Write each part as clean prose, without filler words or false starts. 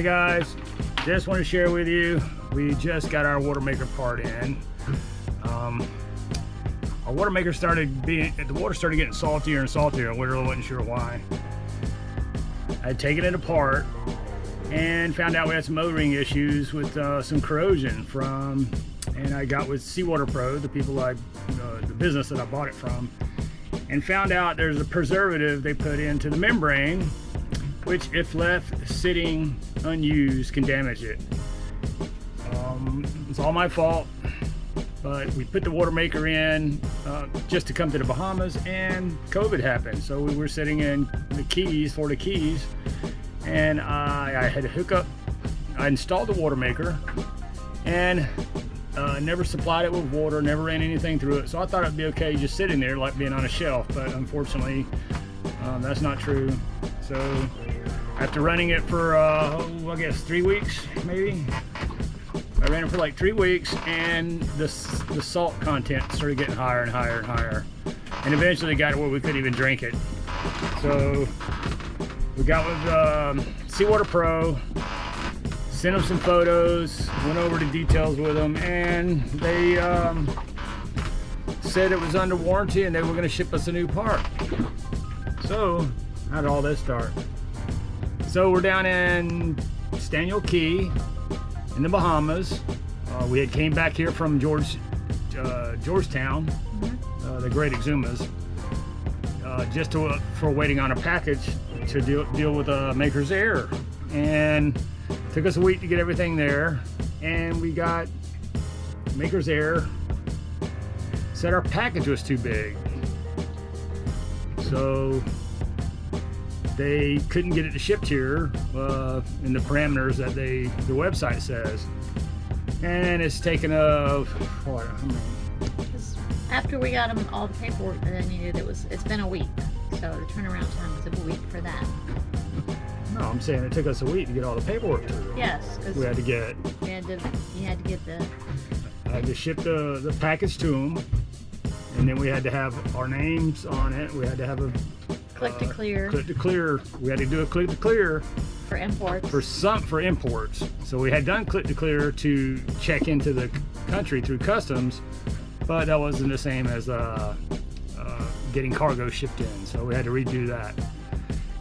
Hey guys, just want to share with you, we just got our water maker part in. Our water maker the water started getting saltier and saltier, and we really wasn't sure why. I had taken it apart and found out we had some O-ring issues with some corrosion and I got with SEAWATER PRO, the business that I bought it from, and found out there's a preservative they put into the membrane, which if left sitting unused can damage it. It's all my fault, but we put the water maker in just to come to the Bahamas, and COVID happened. So we were sitting in the Keys, and I had to hook up. I installed the water maker and never supplied it with water, never ran anything through it. So I thought it'd be okay just sitting there like being on a shelf, but unfortunately that's not true. So after running it for I guess 3 weeks maybe, I ran it for like 3 weeks, and the salt content started getting higher and higher and higher, and eventually got to where we couldn't even drink it. So we got with SEAWATER PRO, sent them some photos, went over the details with them, and they said it was under warranty and they were going to ship us a new part. So how did all this start? So we're down in Staniel Key in the Bahamas. We had came back here from Georgetown, the Great Exumas, just for waiting on a package to deal with Maker's Error, and took us a week to get everything there, and we got Maker's Error. Said our package was too big, so they couldn't get it to ship here in the parameters that the website says. And it's taken what? After we got them all the paperwork that I needed, it's been a week. So the turnaround time was a week for that. No, I'm saying it took us a week to get all the paperwork to them. Yes, because we had to get. You had to get the. I had to ship the package to them, and then we had to have our names on it. We had to have a click to clear. Click to clear. We had to do a click to clear for imports. For imports. So we had done click to clear to check into the country through customs, but that wasn't the same as getting cargo shipped in. So we had to redo that,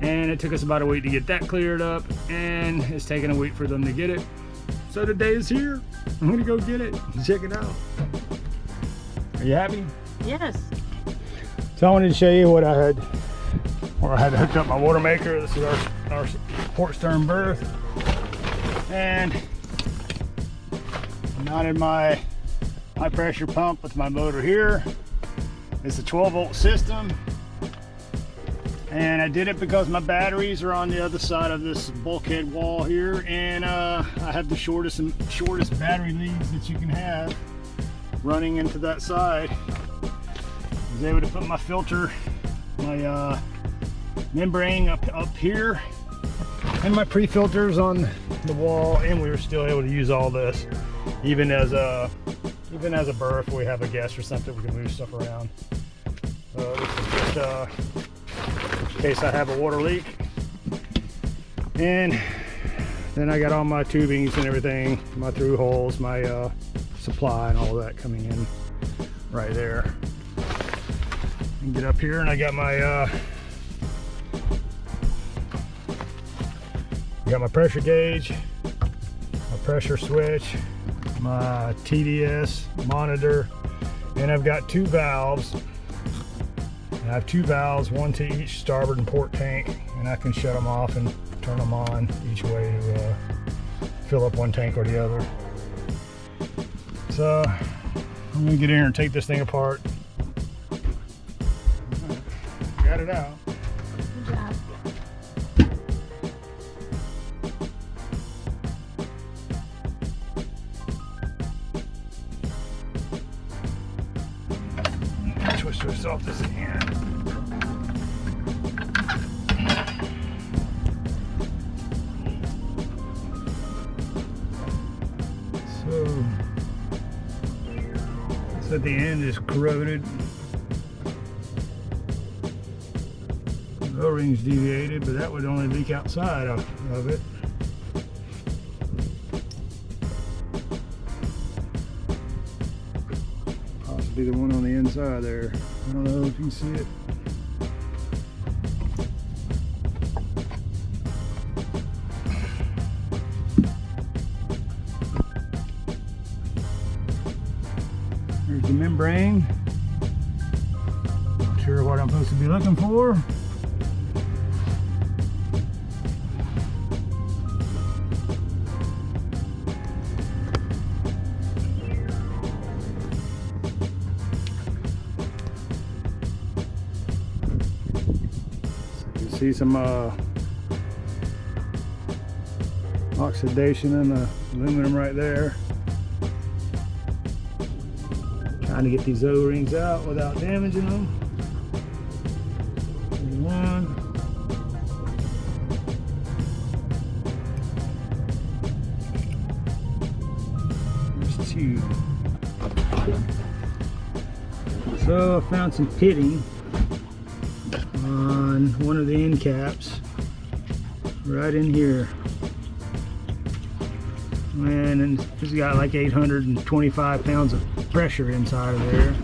and it took us about a week to get that cleared up, and it's taken a week for them to get it. So the day is here. I'm gonna go get it and check it out. Are you happy? Yes. So I wanted to show you what I had hooked up my water maker. This is our port stern berth, and mounted my high pressure pump with my motor here. It's a 12-volt system, and I did it because my batteries are on the other side of this bulkhead wall here, and I have the shortest battery leads that you can have running into that side. I was able to put my filter, my membrane up here, and my pre-filters on the wall, and we were still able to use all this, even as a berth. We have a guest or something, we can move stuff around. This is just in case I have a water leak. And then I got all my tubings and everything, my through holes, my supply and all that coming in right there. And get up here, and I got my pressure gauge, my pressure switch, my TDS monitor, and I've got 2 valves. And I have 2 valves, one to each starboard and port tank, and I can shut them off and turn them on each way to fill up one tank or the other. So I'm gonna get in here and take this thing apart. Got it out. Good job. Twist this off this again. So this at the end is corroded. The O-ring's deviated, but that would only leak outside of it. to be the one on the inside there. I don't know if you can see it. There's the membrane. Not sure what I'm supposed to be looking for. See some oxidation in the aluminum right there. Trying to get these O-rings out without damaging them. There's one. There's two. So I found some pitting on one of the end caps right in here, and it's got like 825 pounds of pressure inside of there.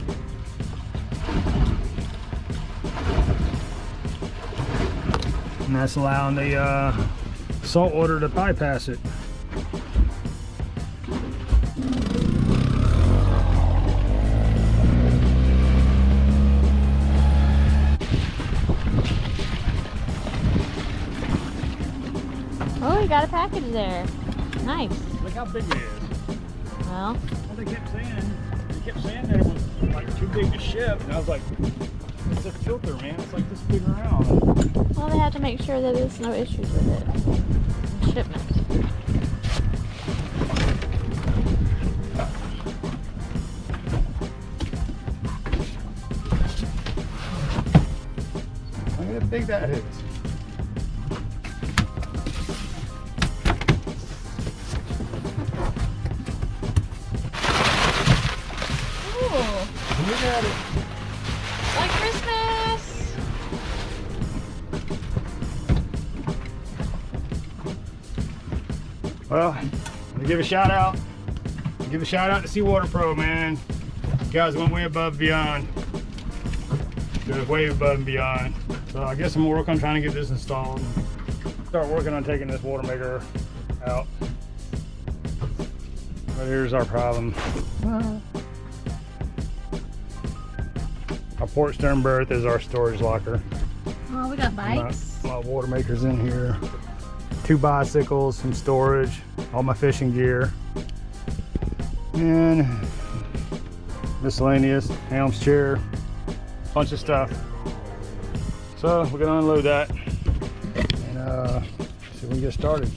And that's allowing the salt water to bypass it. Oh, you got a package there. Nice. Look how big it is. Well, They kept saying that it was like too big to ship, and I was like, it's a filter, man. It's like this big around. well, they have to make sure that there's no issues with it in shipment. Look how big that is. Look at it. Like Christmas! Well, I'm gonna give a shout out. Give a shout out to SEAWATER PRO, man. You guys went way above and beyond. Just way above and beyond. So I guess I'm gonna work on trying to get this installed and start working on taking this water maker out. But here's our problem. Our port stern berth is our storage locker. Oh, we got bikes. My water maker's in here. 2 bicycles, some storage, all my fishing gear, and miscellaneous, Helm's chair, bunch of stuff. So we're gonna unload that and see if we can get started.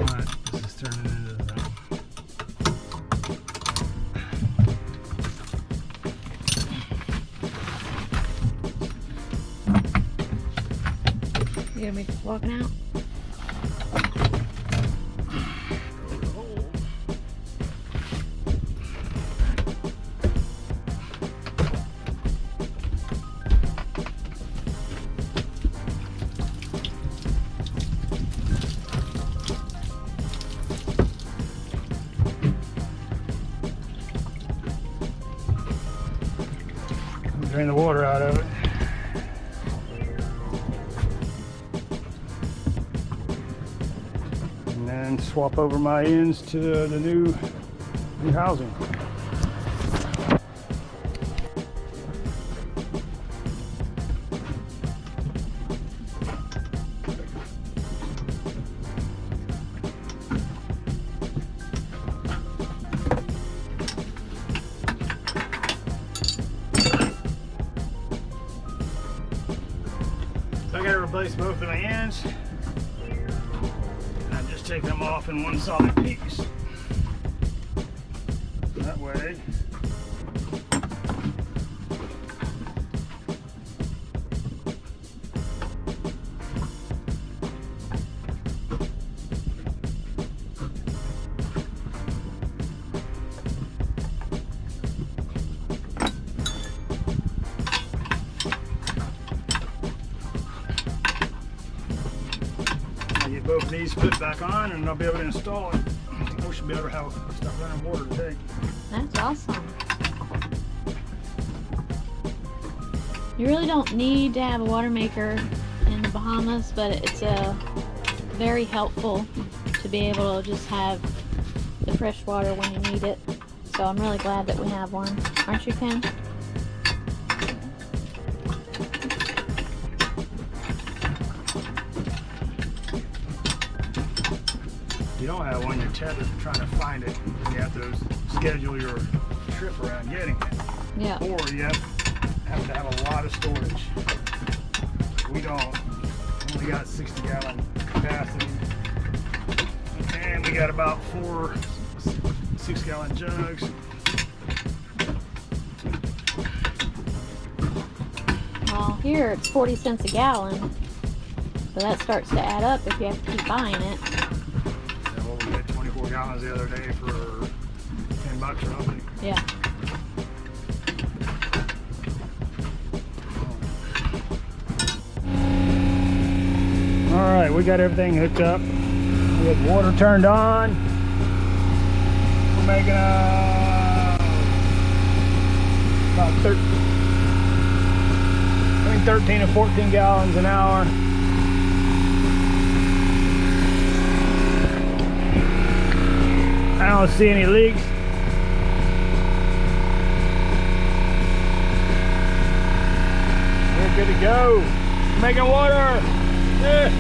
Alright, this is turning into the You gonna be walking out? drain the water out of it. And then swap over my ends to the new housing. So I got to replace both of my ends. And I'm just taking them off in one solid piece. That way days, put it back on, and I'll be able to install it. We should be able to have stuff running water today. That's awesome. You really don't need to have a water maker in the Bahamas, but it's very helpful to be able to just have the fresh water when you need it. So I'm really glad that we have one. Aren't you, Ken? You don't have one, you're tethered to trying to find it. You have to schedule your trip around getting it. Yeah. Or you have to have a lot of storage. We don't. We only got 60-gallon capacity. And we got about 4 6-gallon jugs. Well, here it's 40 cents a gallon. So that starts to add up if you have to keep buying it. And what we had 24 gallons the other day for $10 or something. Yeah. All right, we got everything hooked up. We have water turned on. We're making about 13 and 14 gallons an hour. I don't see any leaks. We're good to go. Making water. Yeah.